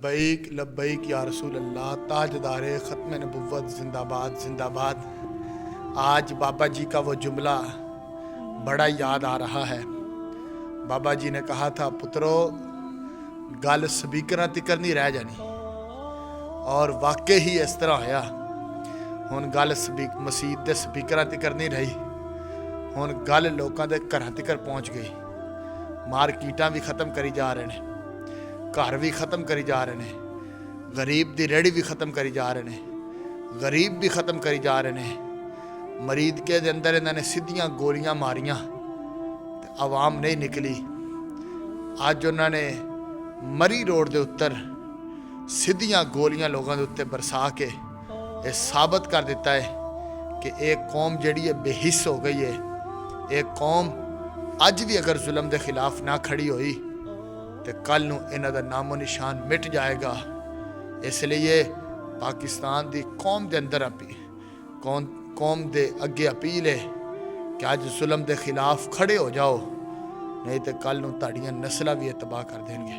लब्बैक लब्बैक या रसूल अल्लाह। ताजदारे ख़त्म नबुव्वत जिंदाबाद जिंदाबाद। आज बाबा जी का वो जुमला बड़ा याद आ रहा है। बाबा जी ने कहा था, पुत्रो गल स्पीकर तिकर नहीं रह जानी। और वाकई ही इस तरह होया। हुण गल मसीत के स्पीकर तिकर नहीं रही, हुण गल लोगों के घर तिकर पहुँच गई। मार्कीटां भी खत्म करी जा रहे हैं, घर भी खत्म करी जा रहे हैं, गरीब की रेहड़ी भी खत्म करी जा रहे हैं, गरीब भी खत्म करी जा रहे हैं। मरीद के अंदर इन्होंने सीधियां गोलियां मारियां, आवाम नहीं निकली। अज उन्होंने मरी रोड के उत्तर सीधियां गोलियां लोगों के उत्ते बरसा के ये साबित कर दिता है कि एक कौम जिहड़ी है बेहिस हो गई है। एक कौम अज भी अगर जुल्म के खिलाफ ना खड़ी हुई तो कल नूं इन्हां दा नामो निशान मिट जाएगा। इसलिए पाकिस्तान की कौम के अंदर कौम के अगे अपील है कि अज जुल्म के खिलाफ खड़े हो जाओ, नहीं तो कल नूं तुहाड़ियां नस्लां भी तबाह कर देंगे।